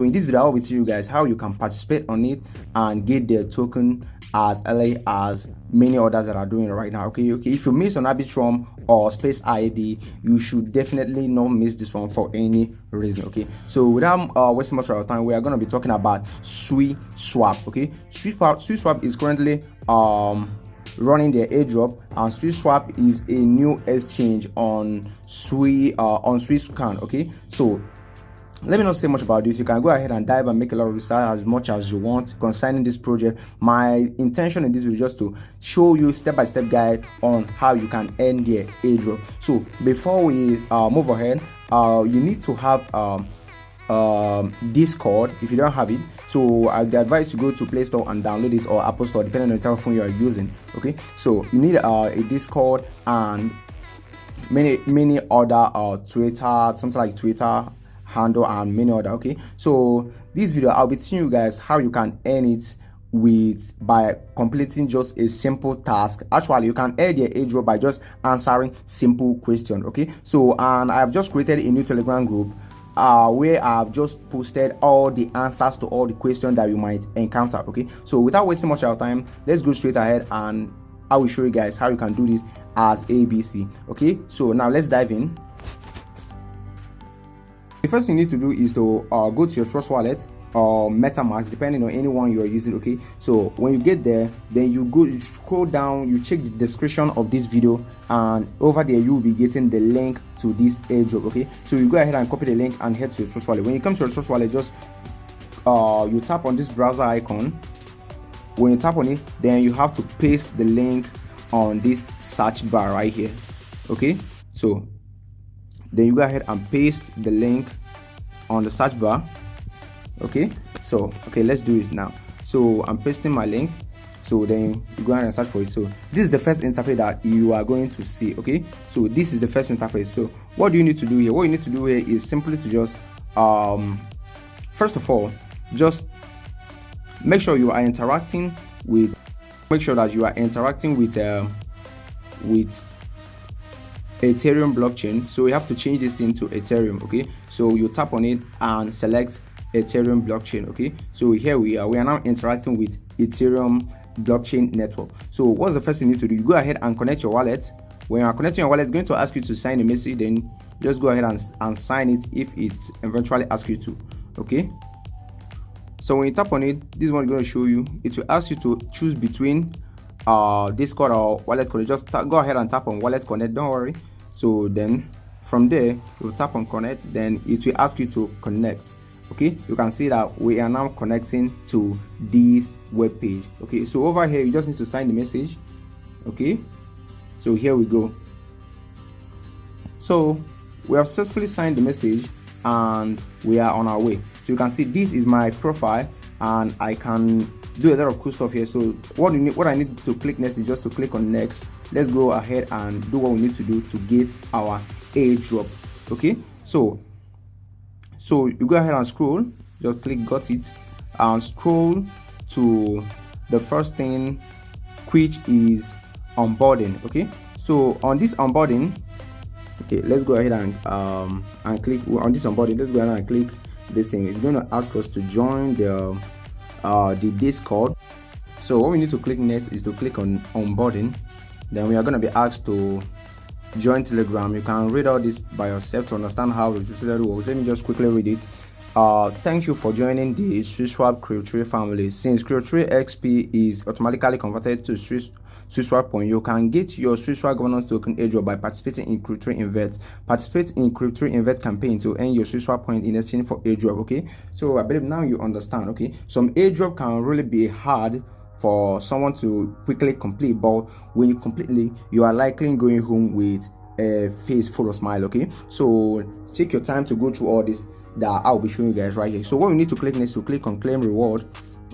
So in this video, I'll be teaching you guys how you can participate on it and get their token as early as many others that are doing it right now. Okay, if you miss on Arbitrum or Space ID, you should definitely not miss this one for any reason. Okay, so without wasting much of our time, we are going to be talking about Suiswap. Okay, Suiswap is currently running their airdrop, and Suiswap is a new exchange on Swisscan. Okay, so let me not say much about this. You can go ahead and dive and make a lot of research as much as you want concerning this project. My intention in this video is just to show you step-by-step guide on how you can earn their airdrop. So before we move ahead, you need to have Discord if you don't have it. So I'd advise you go to Play Store and download it, or Apple Store depending on the type of phone you are using. Okay, so you need a Discord and many other Twitter, something like Twitter handle and many other. Okay, so this video I'll be teaching you guys how you can earn it by completing just a simple task. Actually, you can earn your airdrop by just answering simple questions. Okay, so and I have just created a new Telegram group where I've just posted all the answers to all the questions that you might encounter. Okay, so without wasting much of your time, let's go straight ahead and I will show you guys how you can do this as ABC. Okay, so now let's dive in. The first thing you need to do is to go to your Trust Wallet or MetaMask, depending on any one you are using. Okay, so when you get there, then you scroll down, you check the description of this video, and over there you will be getting the link to this airdrop. Okay, so you go ahead and copy the link and head to your Trust Wallet. When you come to your Trust Wallet, just you tap on this browser icon. When you tap on it, then you have to paste the link on this search bar right here. Okay, so then you go ahead and paste the link on the search bar. Okay, so let's do it now. So I'm pasting my link, so then you go ahead and search for it. So this is the first interface that you are going to see. Okay, so this is the first interface. So what do you need to do here? What you need to do here is simply to just first of all, just make sure you are interacting with Ethereum blockchain. So we have to change this thing to Ethereum. Okay, so you tap on it and select Ethereum blockchain. Okay, so here we are now interacting with Ethereum blockchain network. So what's the first thing you need to do? You go ahead and connect your wallet. When you are connecting your wallet, it's going to ask you to sign a message. Then just go ahead and sign it if it's eventually ask you to. Okay, so when you tap on it, this is what it's going to show you. It will ask you to choose between Discord or Wallet Connect. Just go ahead and tap on Wallet Connect, don't worry. So then from there you tap on Connect, then it will ask you to connect. Okay, you can see that we are now connecting to this web page. Okay, so over here you just need to sign the message. Okay, so here we go. So we have successfully signed the message and we are on our way. So you can see this is my profile and I can do a lot of cool stuff here. So what I need to click next is just to click on next. Let's go ahead and do what we need to do to get our airdrop. Okay, so you go ahead and scroll, just click got it, and scroll to the first thing, which is onboarding. Okay, so on this onboarding, okay, let's go ahead and click on this onboarding. Let's go ahead and click this thing. It's going to ask us to join the Discord. So what we need to click next is to click on onboarding. Then we are going to be asked to join Telegram. You can read all this by yourself to understand how the procedure works. Let me just quickly read it. Thank you for joining the Suiswap Crypto family. Since Crypto XP is automatically converted to Suiswap point, you can get your Suiswap governance token airdrop by participating in Crypto Invest. Participate in Crypto Invest campaign to earn your Suiswap point in exchange for airdrop. Okay, so I believe now you understand. Okay, some airdrop can really be hard for someone to quickly complete, but when you completely, you are likely going home with a face full of smile. Okay, so take your time to go through all this that I'll be showing you guys right here. So what we need to click next is to click on claim reward.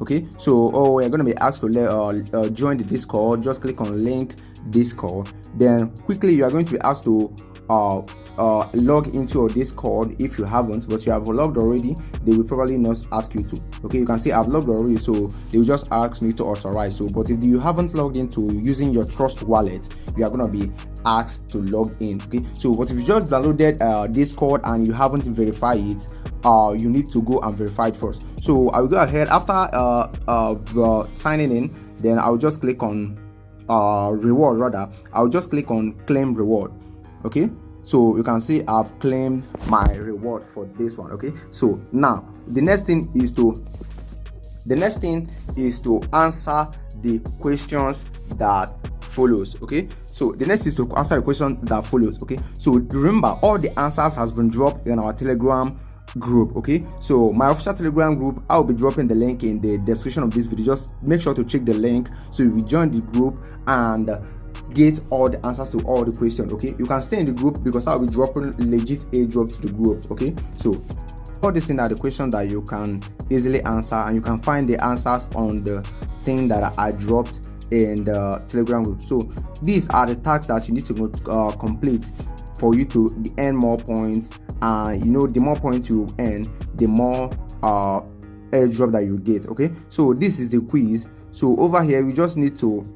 Okay, so we're going to be asked to join the Discord. Just click on link Discord. Then quickly you are going to be asked to log into your Discord if you haven't, but you have logged already. They will probably not ask you to. Okay, you can see I've logged already, so they will just ask me to authorize. So but if you haven't logged into using your Trust Wallet, you are going to be asked to log in. Okay, so but if you just downloaded Discord and you haven't verified it, you need to go and verify it first. So I will go ahead after signing in. Then I'll just click on reward. Rather, I'll just click on claim reward. Okay, so you can see I've claimed my reward for this one. Okay, so now the next thing is to answer the questions that follows. Okay, so the next is to answer the question that follows. Okay, so remember, all the answers has been dropped in our Telegram group. Okay, so my official Telegram group, I'll be dropping the link in the description of this video. Just make sure to check the link so you will join the group and get all the answers to all the questions. Okay, you can stay in the group because I'll be dropping legit airdrop to the group. Okay, so all these things are the questions that you can easily answer, and you can find the answers on the thing that I dropped in the Telegram group. So these are the tasks that you need to complete for you to earn more points. And you know, the more points you earn, the more airdrop that you get. Okay, so this is the quiz. So over here we just need to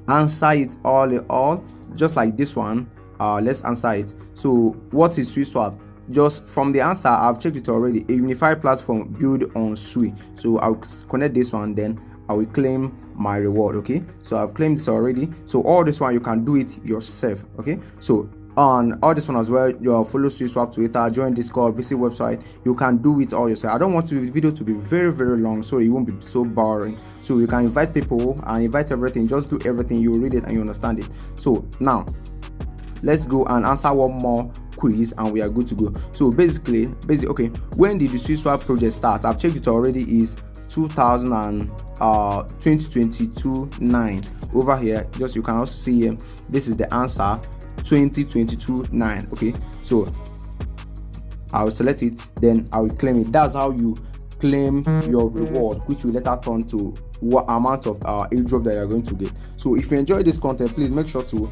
answer it all just like this one. Let's answer it. So what is Suiswap? Just from the answer, I've checked it already. A unified platform built on SUI. So I'll connect this one, then I will claim my reward. Okay, so I've claimed this already. So all this one you can do it yourself. Okay, so on all this one as well, you follow Suiswap Twitter, join Discord, visit website. You can do it all yourself. I don't want the video to be very long, so it won't be so boring. So you can invite people and invite everything. Just do everything. You read it and you understand it. So now let's go and answer one more quiz and we are good to go. So basically okay, when did the Suiswap project start? I've checked it already. Is 2022 9 over here. Just you can also see here, this is the answer, 2022 9. Okay, so I will select it, then I will claim it. That's how you claim your reward, which will later turn to what amount of airdrop that you are going to get. So if you enjoy this content, please make sure to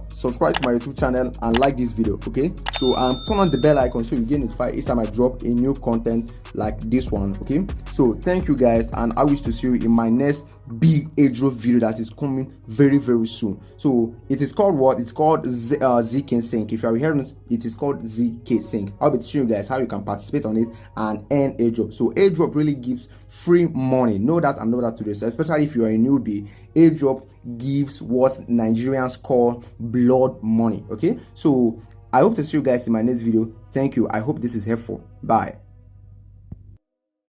subscribe to my YouTube channel and like this video. Okay, so turn on the bell icon so you get notified each time I drop a new content like this one. Okay, so thank you guys, and I wish to see you in my next big airdrop video that is coming very soon. So it is called what? It's called ZK Sync. If you are hearing this, it is called ZK Sync. I'll be teaching you guys how you can participate on it and earn airdrop. So airdrop really gives free money. Know that and know that today. So especially if you are a newbie, airdrop gives what Nigerians call blood money. Okay, so I hope to see you guys in my next video. Thank you. I hope this is helpful. Bye.